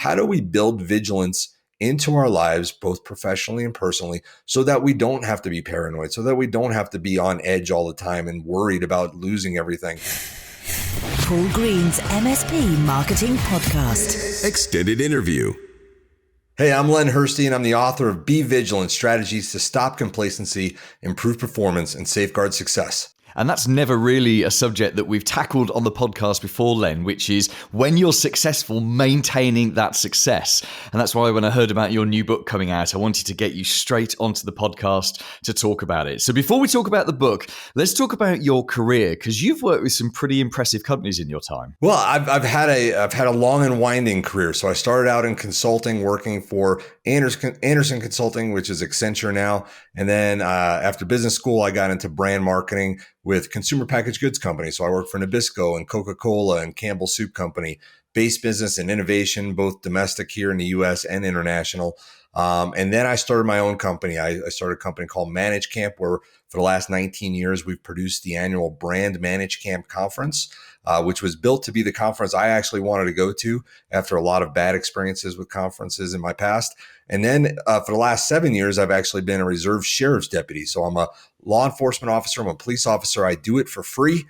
how do we build vigilance into our lives, both professionally and personally, so that we don't have to be paranoid, so that we don't have to be on edge all the time and worried about losing everything. Paul Green's MSP Marketing Podcast. Extended interview. Hey, I'm Len Herstein. I'm the author of Be Vigilant, Strategies to Stop Complacency, Improve Performance, and Safeguard Success. And that's never really a subject that we've tackled on the podcast before, Len, which is when you're successful, maintaining that success. And that's why when I heard about your new book coming out, I wanted to get you straight onto the podcast to talk about it. So before we talk about the book, let's talk about your career, because you've worked with some pretty impressive companies in your time. Well, I've had a long and winding career. So I started out in consulting, working for Anderson Consulting, which is Accenture now. And then after business school, I got into brand marketing with consumer packaged goods companies. So I worked for Nabisco and Coca-Cola and Campbell Soup Company, base business and innovation, both domestic here in the US and international. And then I started my own company. I started a company called Manage Camp, where for the last 19 years, we've produced the annual Brand Manage Camp Conference, which was built to be the conference I actually wanted to go to after a lot of bad experiences with conferences in my past. And then for the last 7 years, I've actually been a reserve sheriff's deputy. So I'm a law enforcement officer. I'm a police officer. I do it for free.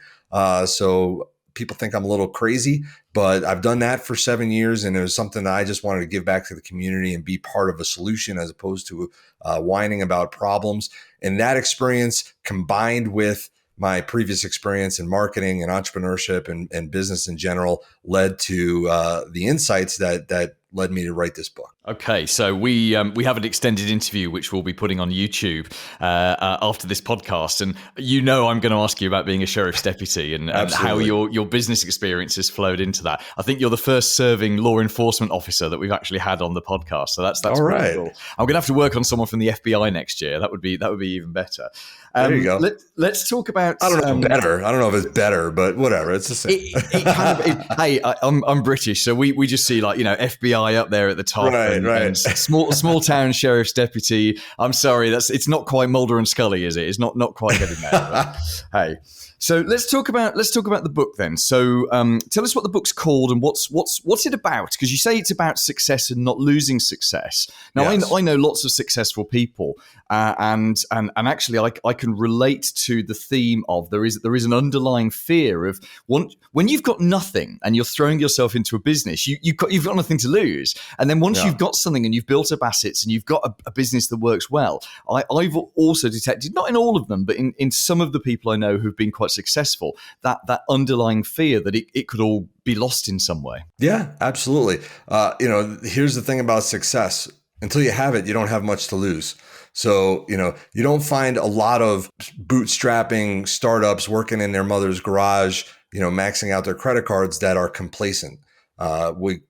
So people think I'm a little crazy, but I've done that for 7 years. And it was something that I just wanted to give back to the community and be part of a solution as opposed to whining about problems. And that experience combined with my previous experience in marketing and entrepreneurship and business in general led to the insights that led me to write this book. Okay, so we have an extended interview which we'll be putting on YouTube after this podcast, and I'm going to ask you about being a sheriff's deputy and how your business experience has flowed into that. I think you're the first serving law enforcement officer that we've actually had on the podcast, so that's all right. Cool. I'm going to have to work on someone from the FBI next year. That would be even better. There you go. Let's talk about. I don't know better. I don't know if it's better, but whatever. It's the same. Hey, I'm British, so we just see FBI up there at the top. Right. And small town sheriff's deputy. I'm sorry, it's not quite Mulder and Scully, is it? It's not quite getting there. But, hey, so let's talk about the book then. So tell us what the book's called and what's it about? Because you say it's about success and not losing success. Now, yes. I know lots of successful people, and actually I can relate to the theme of there is an underlying fear of when you've got nothing and you're throwing yourself into a business, you've got nothing to lose, and then once you've got something and you've built up assets and you've got a business that works well, I've also detected, not in all of them, but in some of the people I know who've been quite successful, that underlying fear that it could all be lost in some way. Yeah, absolutely. Here's the thing about success. Until you have it, you don't have much to lose. So, you don't find a lot of bootstrapping startups working in their mother's garage, maxing out their credit cards that are complacent.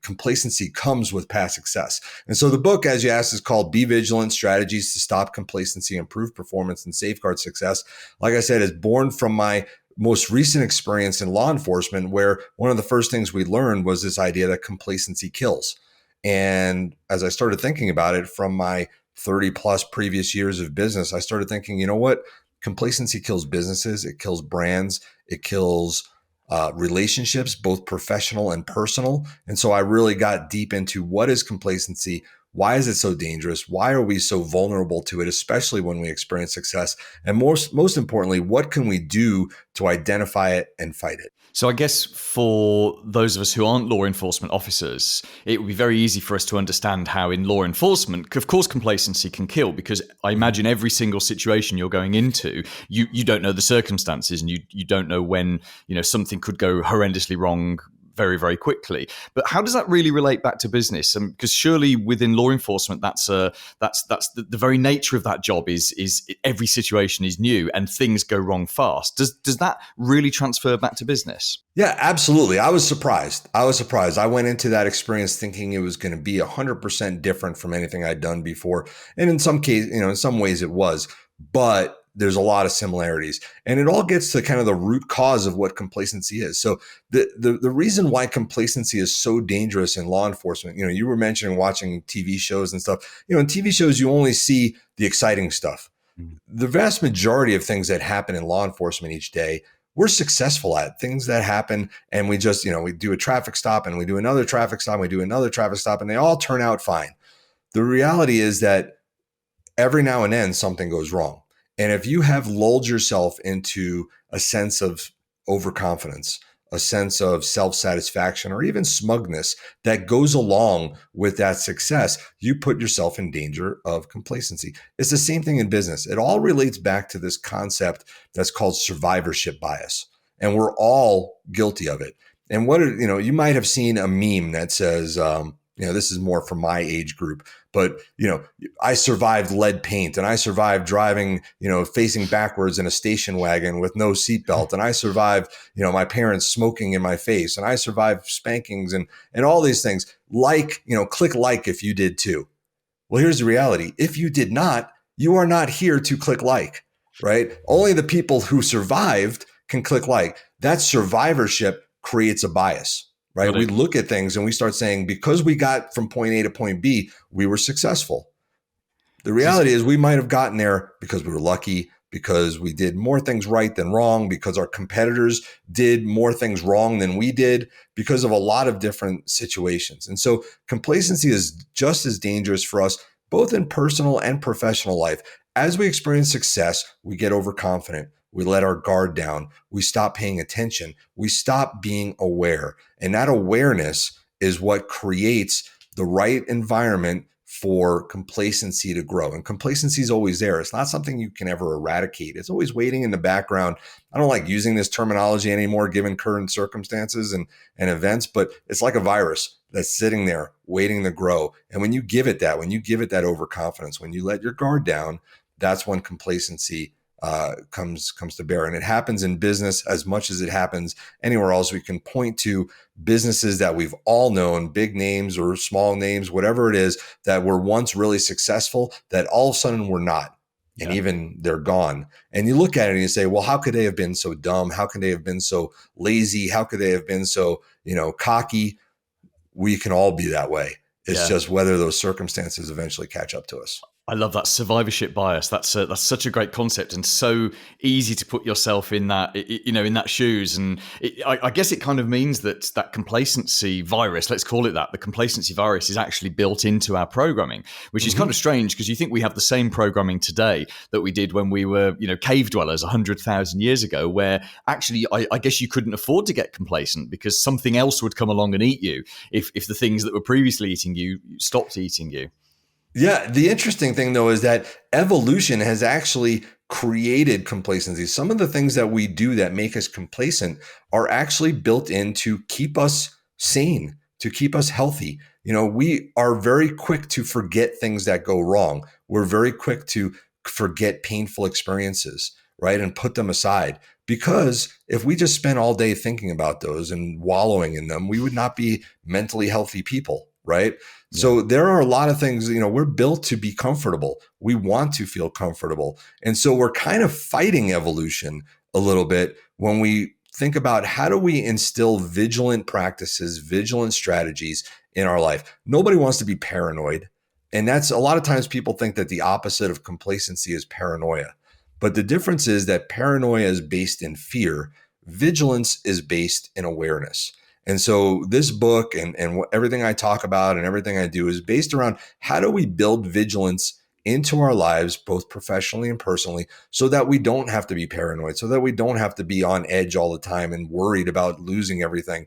Complacency comes with past success. And so the book, as you asked, is called Be Vigilant, Strategies to Stop Complacency, Improve Performance, and Safeguard Success. Like I said, is born from my most recent experience in law enforcement, where one of the first things we learned was this idea that complacency kills. And as I started thinking about it from my 30 plus previous years of business, I started thinking, you know what? Complacency kills businesses. It kills brands. It kills relationships, both professional and personal. And so I really got deep into what is complacency? Why is it so dangerous? Why are we so vulnerable to it, especially when we experience success? And most importantly, what can we do to identify it and fight it? So I guess for those of us who aren't law enforcement officers, it would be very easy for us to understand how in law enforcement, of course, complacency can kill, because I imagine every single situation you're going into, you don't know the circumstances and you don't know when, something could go horrendously wrong very, very quickly. But how does that really relate back to business? Because surely within law enforcement, that's the very nature of that job is every situation is new and things go wrong fast. Does that really transfer back to business? Yeah, absolutely. I was surprised. I went into that experience thinking it was going to be 100% different from anything I'd done before. And in some cases, in some ways it was, but there's a lot of similarities, and it all gets to kind of the root cause of what complacency is. So the reason why complacency is so dangerous in law enforcement, you were mentioning watching TV shows and stuff. In TV shows, you only see the exciting stuff. The vast majority of things that happen in law enforcement each day, we're successful at things that happen. And we just, we do a traffic stop and we do another traffic stop, and we do another traffic stop, and they all turn out fine. The reality is that every now and then something goes wrong. And if you have lulled yourself into a sense of overconfidence, a sense of self-satisfaction, or even smugness that goes along with that success, you put yourself in danger of complacency. It's the same thing in business. It all relates back to this concept that's called survivorship bias. And we're all guilty of it. And you might have seen a meme that says, this is more from my age group, but, I survived lead paint, and I survived driving, facing backwards in a station wagon with no seatbelt. And I survived, my parents smoking in my face, and I survived spankings and all these things. Click like if you did too. Well, here's the reality. If you did not, you are not here to click like, right? Only the people who survived can click like. That survivorship creates a bias. Right. We look at things and we start saying, because we got from point A to point B, we were successful. The reality is we might have gotten there because we were lucky, because we did more things right than wrong, because our competitors did more things wrong than we did, because of a lot of different situations. And so complacency is just as dangerous for us, both in personal and professional life. As we experience success, we get overconfident. We let our guard down. We stop paying attention. We stop being aware. And that awareness is what creates the right environment for complacency to grow. And complacency is always there. It's not something you can ever eradicate. It's always waiting in the background. I don't like using this terminology anymore, given current circumstances and events, but it's like a virus that's sitting there waiting to grow. And when you give it that overconfidence, when you let your guard down, that's when complacency comes to bear. And it happens in business as much as it happens anywhere else. We can point to businesses that we've all known, big names or small names, whatever it is, that were once really successful, that all of a sudden were not. And even they're gone. And you look at it and you say, well, how could they have been so dumb? How could they have been so lazy? How could they have been so, cocky? We can all be that way. It's just whether those circumstances eventually catch up to us. I love that survivorship bias. That's such a great concept, and so easy to put yourself in that, in that shoes. And I guess it kind of means that complacency virus, let's call it that, the complacency virus is actually built into our programming, which is kind of strange, because you think we have the same programming today that we did when we were, cave dwellers 100,000 years ago, where actually I guess you couldn't afford to get complacent because something else would come along and eat you if the things that were previously eating you stopped eating you. Yeah. The interesting thing, though, is that evolution has actually created complacency. Some of the things that we do that make us complacent are actually built in to keep us sane, to keep us healthy. We are very quick to forget things that go wrong. We're very quick to forget painful experiences, right? And put them aside. Because if we just spent all day thinking about those and wallowing in them, we would not be mentally healthy people, right? Yeah. So there are a lot of things, we're built to be comfortable. We want to feel comfortable. And so we're kind of fighting evolution a little bit when we think about how do we instill vigilant practices, vigilant strategies in our life. Nobody wants to be paranoid. And that's a lot of times people think that the opposite of complacency is paranoia. But the difference is that paranoia is based in fear. Vigilance is based in awareness. And so this book and everything I talk about and everything I do is based around how do we build vigilance into our lives, both professionally and personally, so that we don't have to be paranoid, so that we don't have to be on edge all the time and worried about losing everything.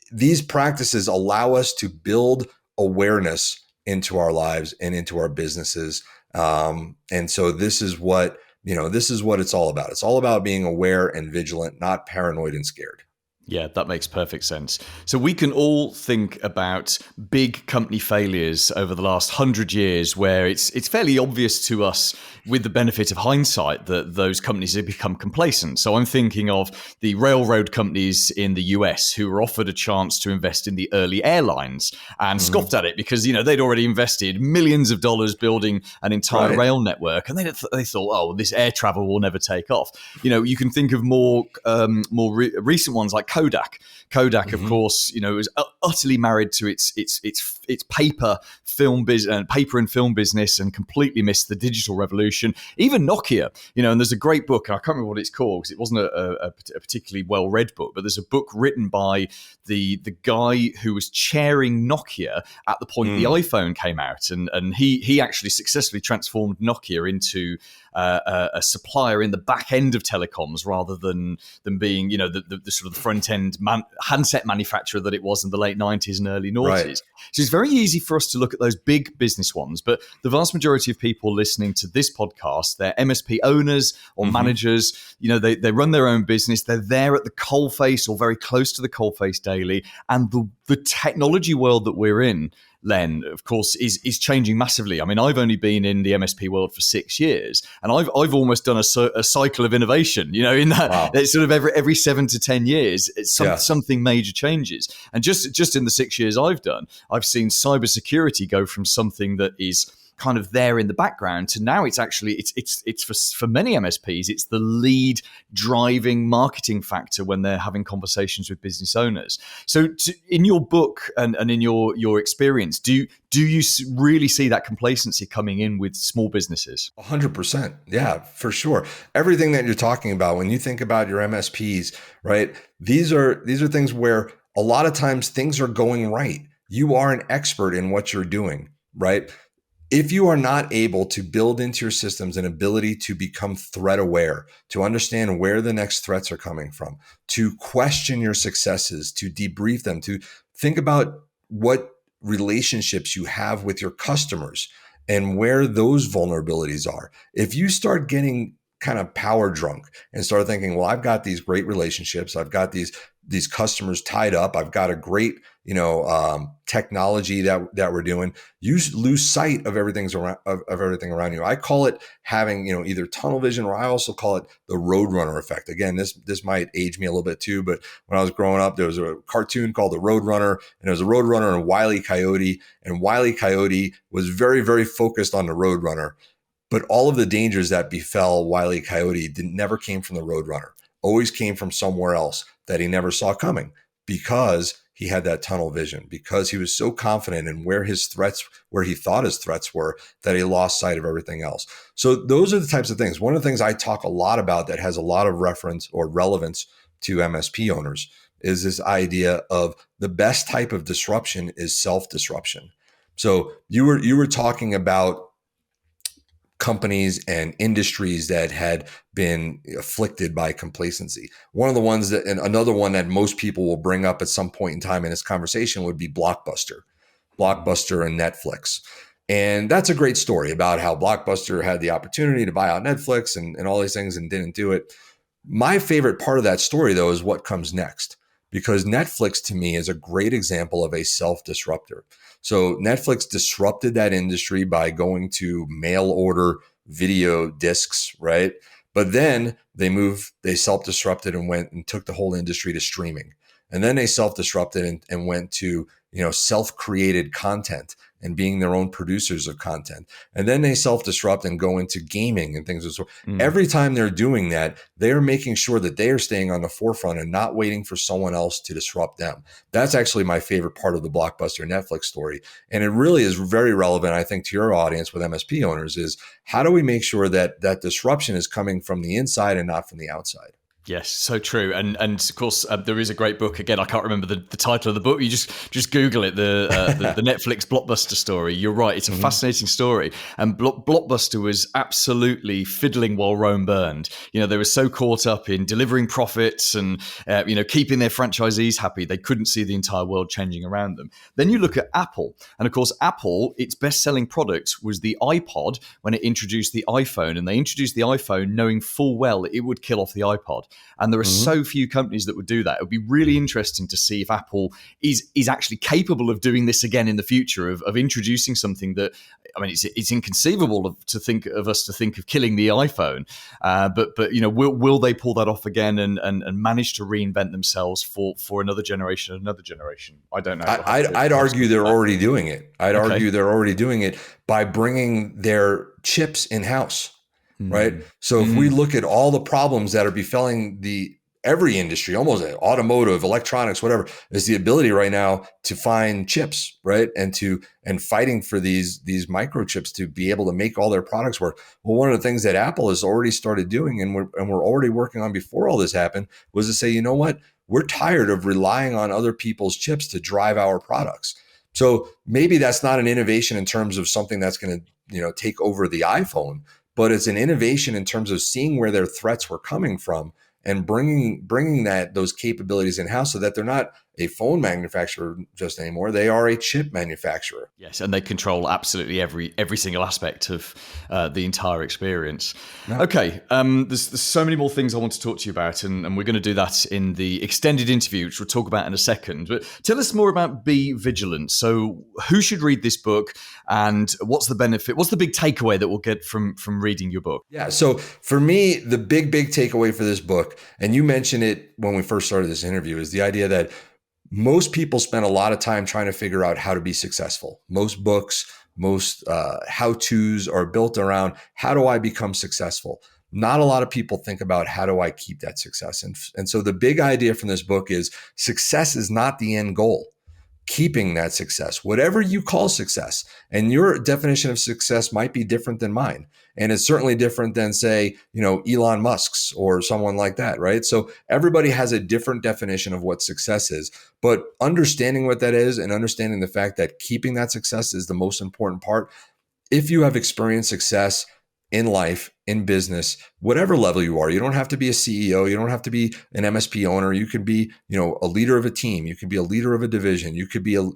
These practices allow us to build awareness into our lives and into our businesses. And so this is what it's all about. It's all about being aware and vigilant, not paranoid and scared. Yeah, that makes perfect sense. So we can all think about big company failures over the last 100 years where it's fairly obvious to us with the benefit of hindsight that those companies have become complacent. So I'm thinking of the railroad companies in the US who were offered a chance to invest in the early airlines and scoffed at it because, they'd already invested millions of dollars building an entire rail network. And they thought, oh, this air travel will never take off. You can think of more recent ones like Kodak. Kodak, of course, was utterly married to its paper and film business, and completely missed the digital revolution. Even Nokia, and there's a great book, and I can't remember what it's called because it wasn't a particularly well-read book, but there's a book written by the guy who was chairing Nokia at the point the iPhone came out, and he actually successfully transformed Nokia into a supplier in the back end of telecoms rather than being, the sort of the front end handset manufacturer that it was in the late 90s and early noughties. Right. So it's very easy for us to look at those big business ones, but the vast majority of people listening to this podcast, they're MSP owners or managers. They run their own business. They're there at the coalface or very close to the coalface daily, and the technology world that we're in, Len, of course, is changing massively. I mean, I've only been in the MSP world for 6 years, and I've almost done a cycle of innovation. In that it's sort of every 7 to 10 years, something major changes. And just in the 6 years I've done, I've seen cybersecurity go from something that is kind of there in the background to now it's actually it's for many MSPs, it's the lead driving marketing factor when they're having conversations with business owners. So in your book and in your experience, do you really see that complacency coming in with small businesses? 100%. Yeah, for sure. Everything that you're talking about, when you think about your MSPs, right? These are things where a lot of times things are going right. You are an expert in what you're doing, right? If you are not able to build into your systems an ability to become threat aware, to understand where the next threats are coming from, to question your successes, to debrief them, to think about what relationships you have with your customers and where those vulnerabilities are. If you start getting kind of power drunk and start thinking, well, I've got these great relationships, I've got these customers tied up, I've got a great technology that we're doing, you lose sight of everything around you. I call it having either tunnel vision, or I also call it the Roadrunner effect. Again, this might age me a little bit too, but when I was growing up, there was a cartoon called the Roadrunner, and there was a Roadrunner and Wile E. Coyote, and Wile E. Coyote was very, very focused on the Roadrunner. But all of the dangers that befell Wile E. Coyote never came from the Roadrunner, always came from somewhere else that he never saw coming, because he had that tunnel vision, because he was so confident in where he thought his threats were, that he lost sight of everything else. So those are the types of things. One of the things I talk a lot about that has a lot of reference or relevance to MSP owners is this idea of the best type of disruption is self-disruption. So you were talking about companies and industries that had been afflicted by complacency. One of the ones and another one that most people will bring up at some point in time in this conversation would be Blockbuster and Netflix. And that's a great story about how Blockbuster had the opportunity to buy out Netflix and all these things and didn't do it. My favorite part of that story, though, is what comes next, because Netflix to me is a great example of a self-disruptor. So Netflix disrupted that industry by going to mail order video discs, right? But then they self-disrupted and went and took the whole industry to streaming. And then they self-disrupted and went to, self-created content and being their own producers of content. And then they self-disrupt and go into gaming and things. So every time they're doing that, they're making sure that they are staying on the forefront and not waiting for someone else to disrupt them. That's actually my favorite part of the Blockbuster Netflix story. And it really is very relevant, I think, to your audience with MSP owners, is how do we make sure that that disruption is coming from the inside and not from the outside? Yes, so true. And of course, there is a great book. Again, I can't remember the title of the book. You just Google it, the Netflix Blockbuster story. You're right. It's a fascinating story. And Blockbuster was absolutely fiddling while Rome burned. They were so caught up in delivering profits and, keeping their franchisees happy. They couldn't see the entire world changing around them. Then you look at Apple. And of course, Apple, its best-selling product was the iPod when it introduced the iPhone. And they introduced the iPhone knowing full well it would kill off the iPod. And there are so few companies that would do that. It would be really interesting to see if Apple is actually capable of doing this again in the future, of introducing something that, I mean, it's inconceivable to think of killing the iPhone. But will they pull that off again and manage to reinvent themselves for another generation? I don't know. I'd argue they're already doing it. Argue they're already doing it by bringing their chips in-house. Right. So if we look at all the problems that are befalling the every industry, almost automotive, electronics, whatever, is the ability right now to find chips, right? And fighting for these microchips to be able to make all their products work. Well, one of the things that Apple has already started doing, and we're already working on before all this happened, was to say, you know what? We're tired of relying on other people's chips to drive our products. So maybe that's not an innovation in terms of something that's going to, take over the iPhone, but it's an innovation in terms of seeing where their threats were coming from and bringing those capabilities in-house so that they're not a phone manufacturer just anymore. They are a chip manufacturer. Yes, and they control absolutely every single aspect of the entire experience. Yeah. Okay, there's so many more things I want to talk to you about, and we're going to do that in the extended interview, which we'll talk about in a second. But tell us more about Be Vigilant. So who should read this book, and what's the benefit? What's the big takeaway that we'll get from reading your book? Yeah, so for me, the big takeaway for this book, and you mentioned it when we first started this interview, is the idea that most people spend a lot of time trying to figure out how to be successful. Most books, most how-tos are built around how do I become successful? Not a lot of people think about how do I keep that success? And so the big idea from this book is success is not the end goal. Keeping that success, whatever you call success, and your definition of success might be different than mine. And it's certainly different than, say, Elon Musk's or someone like that, right? So everybody has a different definition of what success is, but understanding what that is and understanding the fact that keeping that success is the most important part. If you have experienced success in life, in business, whatever level you are, you don't have to be a CEO. You don't have to be an MSP owner. You can be, a leader of a team. You can be a leader of a division. You could be a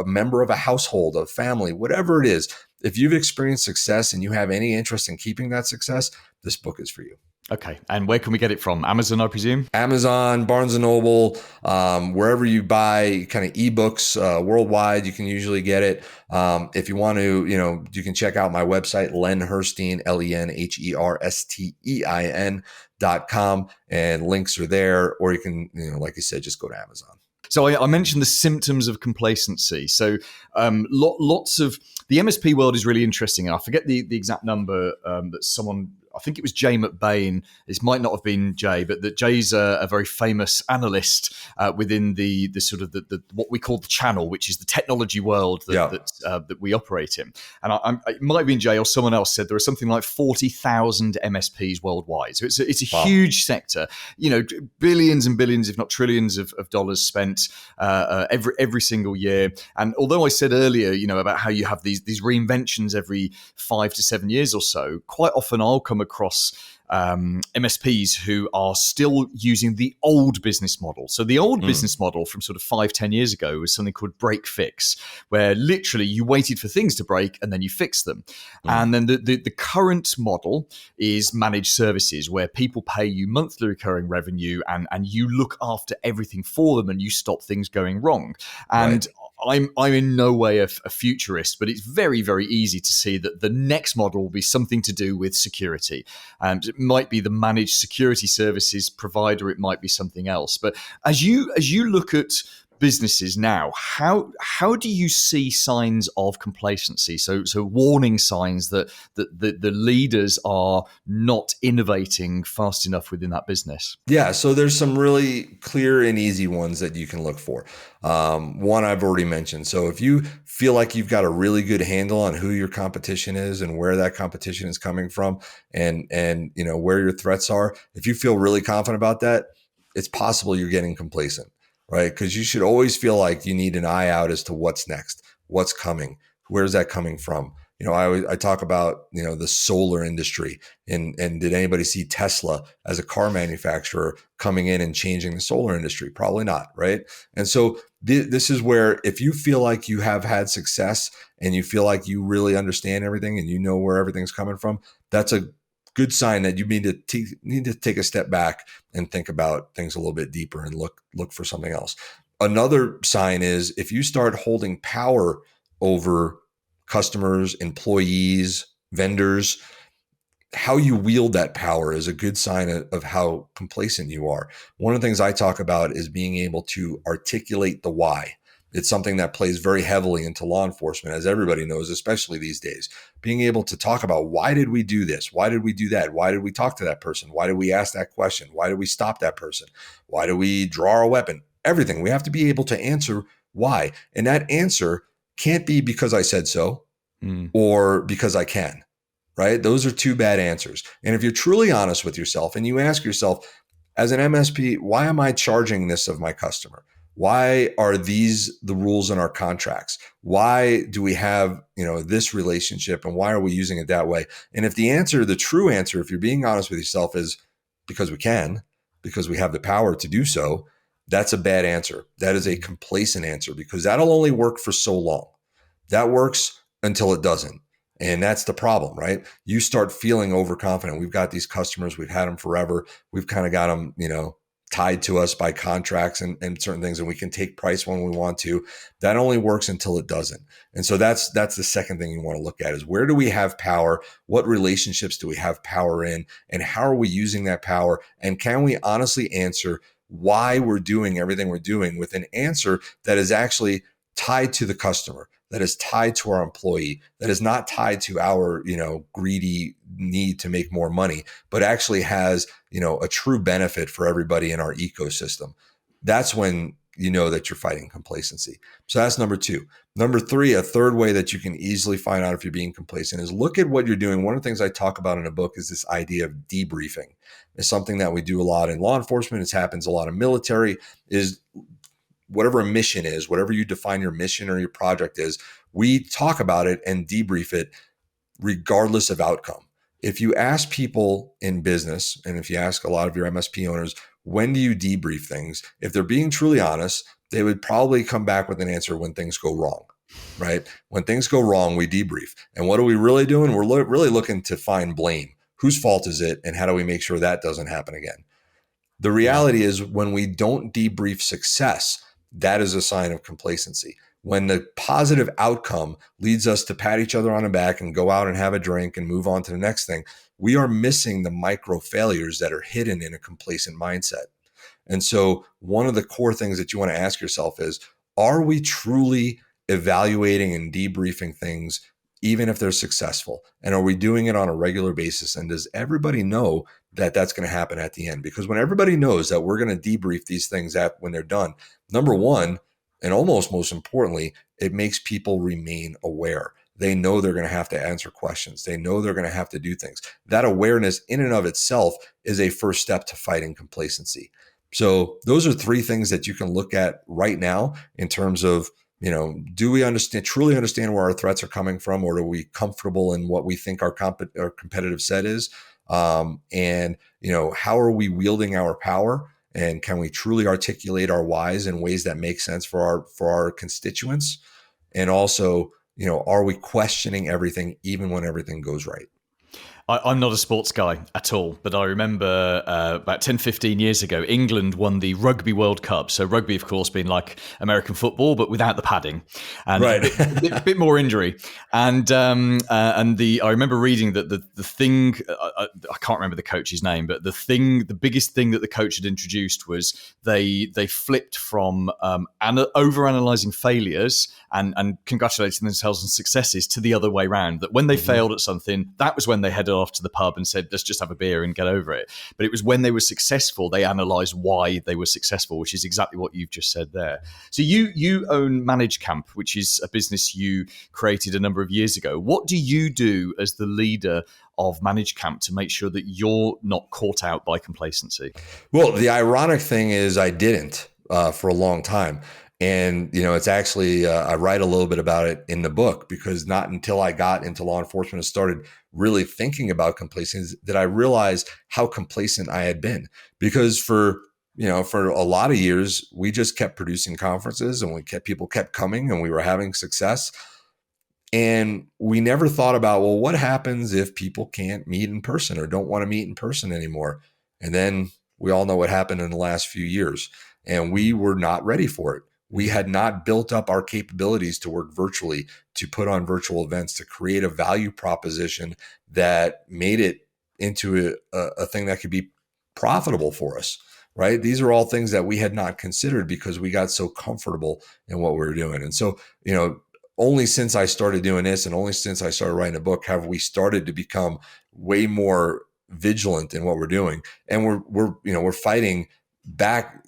member of a household, a family, whatever it is. If you've experienced success and you have any interest in keeping that success, this book is for you. Okay. And where can we get it from? Amazon, I presume? Amazon, Barnes & Noble, wherever you buy kind of ebooks worldwide, you can usually get it. If you want to, you can check out my website, Len Herstein, LenHerstein.com, and links are there. Or you can, like you said, just go to Amazon. So I mentioned the symptoms of complacency. So lots of the MSP world is really interesting. And I forget the exact number that someone, I think it was Jay McBain. This might not have been Jay, but that Jay's a very famous analyst within the sort of the what we call the channel, which is the technology world that we operate in. And it might have been Jay or someone else said there are something like 40,000 MSPs worldwide. So it's a huge sector. Billions and billions, if not trillions, of dollars spent every single year. And although I said earlier, about how you have these reinventions every 5 to 7 years or so, quite often I'll come across MSPs who are still using the old business model. So the old business model from sort of 5-10 years ago was something called break fix, where literally you waited for things to break and then you fix them. And then the current model is managed services, where people pay you monthly recurring revenue and you look after everything for them and you stop things going wrong. And I'm in no way a futurist, but it's very, very easy to see that the next model will be something to do with security. It might be the managed security services provider. It might be something else. But as you look at businesses now, how do you see signs of complacency? So warning signs that the leaders are not innovating fast enough within that business. Yeah, so there's some really clear and easy ones that you can look for. One I've already mentioned. So if you feel like you've got a really good handle on who your competition is and where that competition is coming from, and where your threats are, if you feel really confident about that, it's possible you're getting complacent. Right? Because you should always feel like you need an eye out as to what's next, what's coming, where's that coming from? I talk about, the solar industry and did anybody see Tesla as a car manufacturer coming in and changing the solar industry? Probably not. Right. And so this is where if you feel like you have had success and you feel like you really understand everything and you know where everything's coming from, that's a good sign that you need to take a step back and think about things a little bit deeper and look for something else. Another sign is if you start holding power over customers, employees, vendors, how you wield that power is a good sign of how complacent you are. One of the things I talk about is being able to articulate the why. It's something that plays very heavily into law enforcement, as everybody knows, especially these days. Being able to talk about, why did we do this? Why did we do that? Why did we talk to that person? Why did we ask that question? Why did we stop that person? Why did we draw our weapon? Everything. We have to be able to answer why. And that answer can't be because I said so or because I can, right? Those are two bad answers. And if you're truly honest with yourself and you ask yourself, as an MSP, why am I charging this of my customer? Why are these the rules in our contracts? Why do we have, this relationship, and why are we using it that way? And if the true answer, if you're being honest with yourself, is because we can, because we have the power to do so, that's a bad answer. That is a complacent answer, because that'll only work for so long. That works until it doesn't. And that's the problem, right? You start feeling overconfident. We've got these customers, we've had them forever. We've kind of got them, tied to us by contracts and certain things, and we can take price when we want to. That only works until it doesn't. And so that's the second thing you want to look at, is where do we have power? What relationships do we have power in? And how are we using that power? And can we honestly answer why we're doing everything we're doing with an answer that is actually tied to the customer, that is tied to our employee, that is not tied to our, greedy need to make more money, but actually has, a true benefit for everybody in our ecosystem. That's when you know that you're fighting complacency. So that's number two. Number three, a third way that you can easily find out if you're being complacent is look at what you're doing. One of the things I talk about in a book is this idea of debriefing. It's something that we do a lot in law enforcement. It happens a lot in military. Is whatever a mission is, whatever you define your mission or your project is, we talk about it and debrief it regardless of outcome. If you ask people in business, and if you ask a lot of your MSP owners, when do you debrief things? If they're being truly honest, they would probably come back with an answer when things go wrong, right? When things go wrong, we debrief. And what are we really doing? We're really looking to find blame. Whose fault is it? And how do we make sure that doesn't happen again? The reality is, when we don't debrief success, that is a sign of complacency. When the positive outcome leads us to pat each other on the back and go out and have a drink and move on to the next thing, we are missing the micro failures that are hidden in a complacent mindset. And so one of the core things that you want to ask yourself is, are we truly evaluating and debriefing things, even if they're successful? And are we doing it on a regular basis? And does everybody know that that's going to happen at the end? Because when everybody knows that we're going to debrief these things when they're done, number one, and almost most importantly, it makes people remain aware. They know they're going to have to answer questions. They know they're going to have to do things. That awareness in and of itself is a first step to fighting complacency. So those are three things that you can look at right now in terms of, do we truly understand where our threats are coming from, or are we comfortable in what we think our competitive set is? And how are we wielding our power? And can we truly articulate our whys in ways that make sense for our constituents? And also, are we questioning everything even when everything goes right? I'm not a sports guy at all, but I remember about 10, 15 years ago, England won the Rugby World Cup. So rugby, of course, being like American football, but without the padding and right. a bit more injury. And I remember reading that the thing, I can't remember the coach's name, but the biggest thing that the coach had introduced was they flipped from overanalyzing failures and congratulating themselves on successes to the other way around. That when they failed at something, that was when they headed off to the pub and said, let's just have a beer and get over it. But it was when they were successful, they analysed why they were successful, which is exactly what you've just said there. So you own Manage Camp, which is a business you created a number of years ago. What do you do as the leader of Manage Camp to make sure that you're not caught out by complacency? Well, the ironic thing is I didn't for a long time. And, it's actually, I write a little bit about it in the book, because not until I got into law enforcement and started really thinking about complacency did I realize how complacent I had been. Because for a lot of years, we just kept producing conferences and people kept coming and we were having success. And we never thought about, well, what happens if people can't meet in person or don't want to meet in person anymore? And then we all know what happened in the last few years, and we were not ready for it. We had not built up our capabilities to work virtually, to put on virtual events, to create a value proposition that made it into a thing that could be profitable for us. right? These are all things that we had not considered because we got so comfortable in what we were doing. And so, only since I started doing this and only since I started writing a book have we started to become way more vigilant in what we're doing. And we're fighting back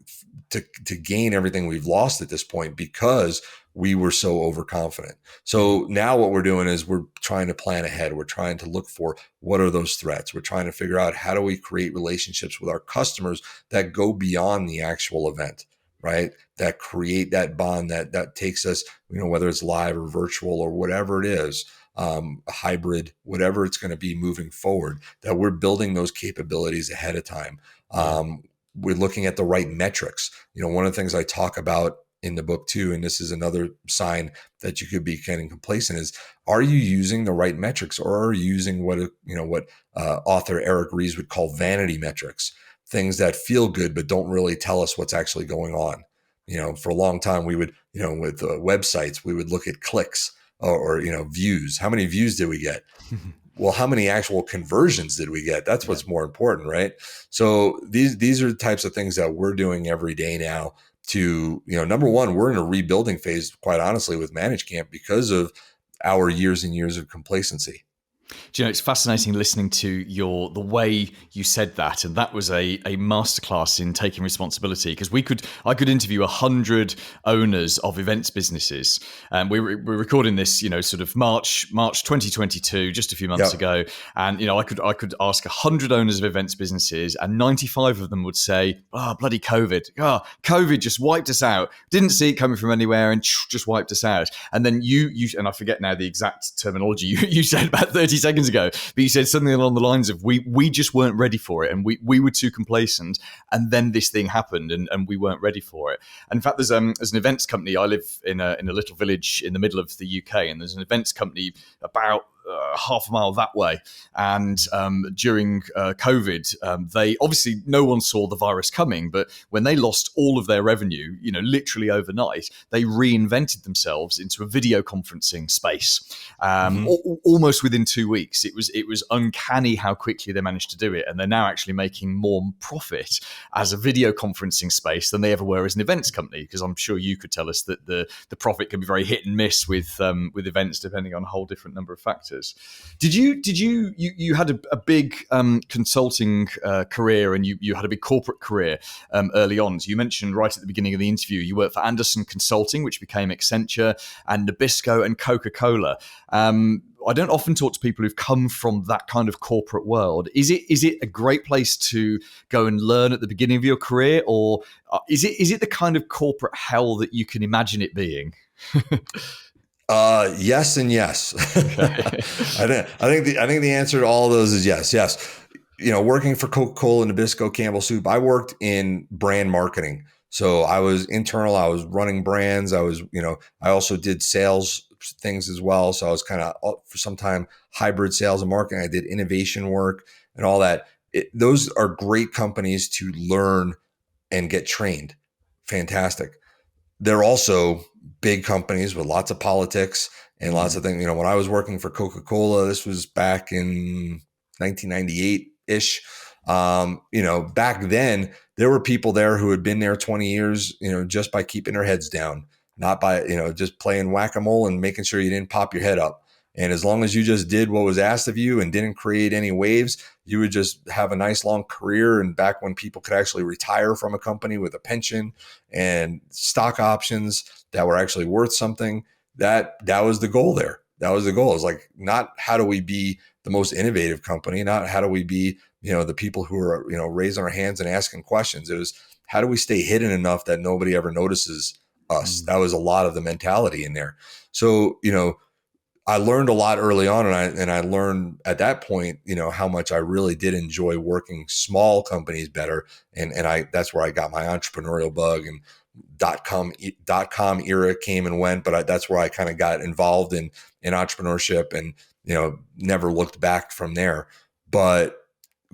to gain everything we've lost at this point because we were so overconfident. So now what we're doing is we're trying to plan ahead. We're trying to look for what are those threats. We're trying to figure out how do we create relationships with our customers that go beyond the actual event, right? That create that bond that takes us, whether it's live or virtual or whatever it is, hybrid, whatever it's going to be moving forward, that we're building those capabilities ahead of time. We're looking at the right metrics. One of the things I talk about in the book too, and this is another sign that you could be getting complacent, is are you using the right metrics, or are you using what author Eric Ries would call vanity metrics, things that feel good but don't really tell us what's actually going on. For a long time we would, with websites, we would look at clicks or views. How many views did we get? Well, how many actual conversions did we get? That's what's more important, right? So these are the types of things that we're doing every day now to, number one, we're in a rebuilding phase, quite honestly, with ManageCamp because of our years and years of complacency. Do it's fascinating listening to the way you said that, and that was a masterclass in taking responsibility. Because I could interview 100 owners of events businesses, and we're recording this, sort of March 2022, just a few months ago, and I could ask 100 owners of events businesses, and 95 of them would say, "Oh, bloody COVID! COVID just wiped us out. Didn't see it coming from anywhere, and just wiped us out." And then you and I forget now the exact terminology you said about 30 seconds ago, but you said something along the lines of we just weren't ready for it, and we were too complacent, and then this thing happened, and we weren't ready for it. And in fact, there's an events company. I live in a little village in the middle of the UK, and there's an events company about half a mile that way. And during COVID, they obviously, no one saw the virus coming, but when they lost all of their revenue, literally overnight, they reinvented themselves into a video conferencing space. Almost within 2 weeks. It was uncanny how quickly they managed to do it. And they're now actually making more profit as a video conferencing space than they ever were as an events company. Because I'm sure you could tell us that the profit can be very hit and miss with events, depending on a whole different number of factors. Did you had a big consulting career, and you had a big corporate career early on? So you mentioned right at the beginning of the interview you worked for Anderson Consulting, which became Accenture, and Nabisco and Coca-Cola. I don't often talk to people who've come from that kind of corporate world. Is it a great place to go and learn at the beginning of your career, or is it the kind of corporate hell that you can imagine it being? Yes and yes. Okay. I think the answer to all of those is yes. Yes. Working for Coca-Cola, Nabisco, Campbell Soup, I worked in brand marketing. So I was internal, I was running brands. I also did sales things as well. So I was kind of, for some time, hybrid sales and marketing. I did innovation work and all that. Those are great companies to learn and get trained. Fantastic. They're also big companies with lots of politics and lots of things. When I was working for Coca-Cola, this was back in 1998-ish. Back then there were people there who had been there 20 years, just by keeping their heads down, not by, just playing whack-a-mole and making sure you didn't pop your head up. And as long as you just did what was asked of you and didn't create any waves, you would just have a nice long career. And back when people could actually retire from a company with a pension and stock options that were actually worth something, that was the goal there. That was the goal. It was like, not how do we be the most innovative company, not how do we be, the people who are, raising our hands and asking questions. It was, how do we stay hidden enough that nobody ever notices us? That was a lot of the mentality in there. So, I learned a lot early on, and I learned at that point, how much I really did enjoy working small companies better. And that's where I got my entrepreneurial bug, and .com era came and went, but that's where I kind of got involved in entrepreneurship, and, never looked back from there. But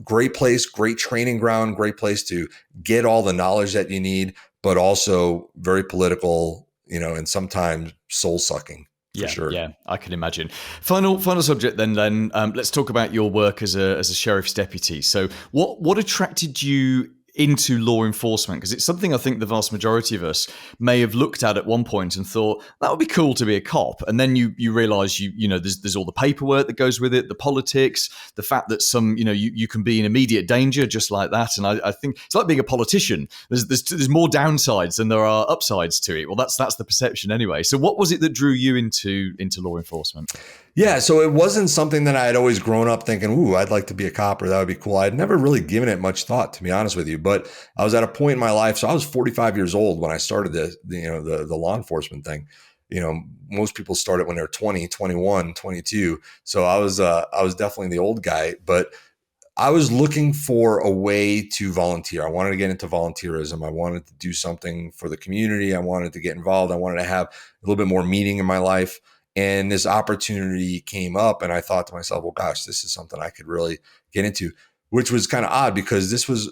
great place, great training ground, great place to get all the knowledge that you need, but also very political, and sometimes soul sucking. For sure. Yeah, I can imagine. Final subject then, Len. Let's talk about your work as a sheriff's deputy. So what attracted you into law enforcement? Because it's something I think the vast majority of us may have looked at one point and thought that would be cool to be a cop, and then you realize there's all the paperwork that goes with it, the politics, the fact that you can be in immediate danger just like that. And I think it's like being a politician. There's more downsides than there are upsides to it. Well, that's the perception anyway. So what was it that drew you into law enforcement? Yeah, so it wasn't something that I had always grown up thinking, ooh, I'd like to be a cop, or that would be cool. I had never really given it much thought, to be honest with you. But I was at a point in my life, so I was 45 years old when I started the law enforcement thing. Most people start it when they're 20, 21, 22. So I was definitely the old guy, but I was looking for a way to volunteer. I wanted to get into volunteerism. I wanted to do something for the community. I wanted to get involved. I wanted to have a little bit more meaning in my life. And this opportunity came up, and I thought to myself, well, gosh, this is something I could really get into, which was kind of odd because this was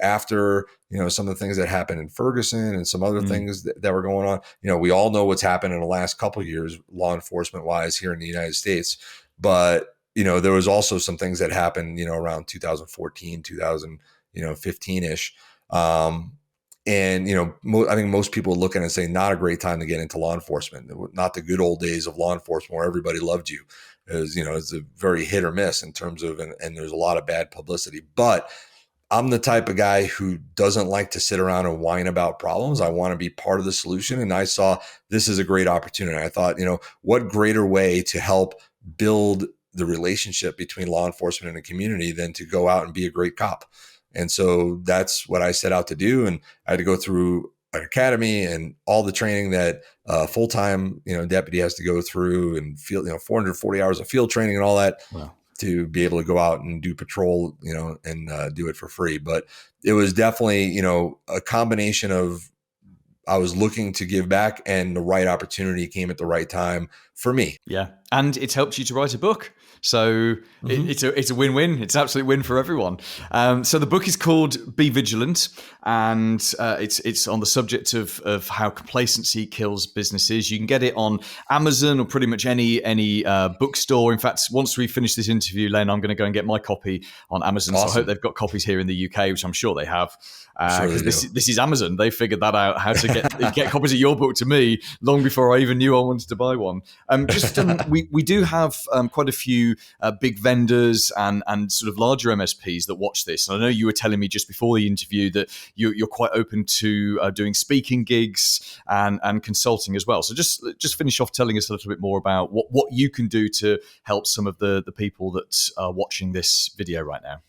after, some of the things that happened in Ferguson and some other things that were going on. We all know what's happened in the last couple of years, law enforcement wise here in the United States. But, there was also some things that happened, around 2014, 2015 ish. And, I think most people look at it and say, not a great time to get into law enforcement, not the good old days of law enforcement where everybody loved you. It's a very hit or miss in terms of, and there's a lot of bad publicity. But I'm the type of guy who doesn't like to sit around and whine about problems. I want to be part of the solution. And I saw this as a great opportunity. I thought, what greater way to help build the relationship between law enforcement and the community than to go out and be a great cop. And so that's what I set out to do. And I had to go through an academy and all the training that full-time, deputy has to go through, and field, 440 hours of field training and all that. Wow. To be able to go out and do patrol, and do it for free. But it was definitely, a combination of, I was looking to give back, and the right opportunity came at the right time for me. Yeah. And it's helped you to write a book. So it's a win-win. It's an absolute win for everyone. So the book is called Be Vigilant, and it's on the subject of how complacency kills businesses. You can get it on Amazon or pretty much any bookstore. In fact, once we finish this interview, Len, I'm going to go and get my copy on Amazon. Awesome. So I hope they've got copies here in the UK, which I'm sure they have. Because this is Amazon. They figured that out, how to get copies of your book to me long before I even knew I wanted to buy one. We do have quite a few big vendors and sort of larger MSPs that watch this. And I know you were telling me just before the interview that you're quite open to doing speaking gigs and consulting as well. So just finish off telling us a little bit more about what you can do to help some of the people that are watching this video right now.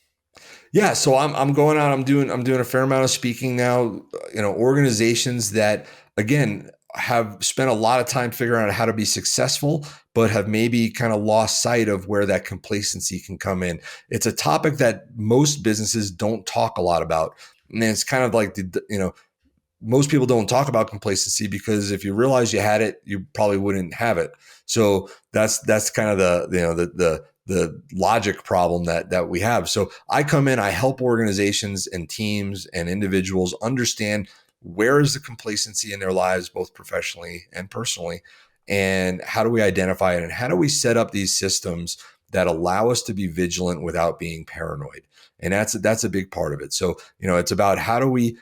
Yeah, so I'm going out. I'm doing a fair amount of speaking now. Organizations that, again, have spent a lot of time figuring out how to be successful, but have maybe kind of lost sight of where that complacency can come in. It's a topic that most businesses don't talk a lot about, and it's kind of like most people don't talk about complacency because if you realize you had it, you probably wouldn't have it. So that's kind of the logic problem that we have. So I come in, I help organizations and teams and individuals understand where is the complacency in their lives, both professionally and personally, and how do we identify it, and how do we set up these systems that allow us to be vigilant without being paranoid. And that's a big part of it. So, it's about how do we,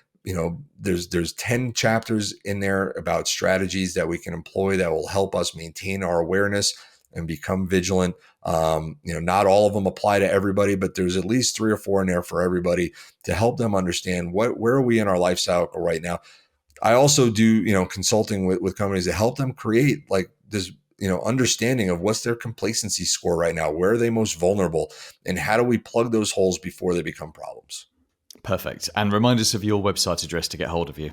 there's 10 chapters in there about strategies that we can employ that will help us maintain our awareness and become vigilant. Not all of them apply to everybody, but there's at least 3 or 4 in there for everybody to help them understand where are we in our life cycle right now. I also do, consulting with companies to help them create like this, understanding of what's their complacency score right now, where are they most vulnerable, and how do we plug those holes before they become problems. Perfect. And remind us of your website address to get hold of you.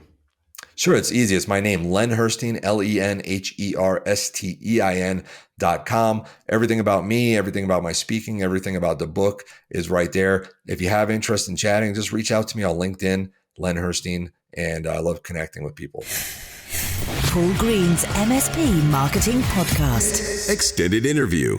Sure, it's easy. It's my name, Len Herstein, LenHerstein.com. Everything about me, everything about my speaking, everything about the book is right there. If you have interest in chatting, just reach out to me on LinkedIn, Len Herstein, and I love connecting with people. Paul Green's MSP Marketing Podcast. Extended interview.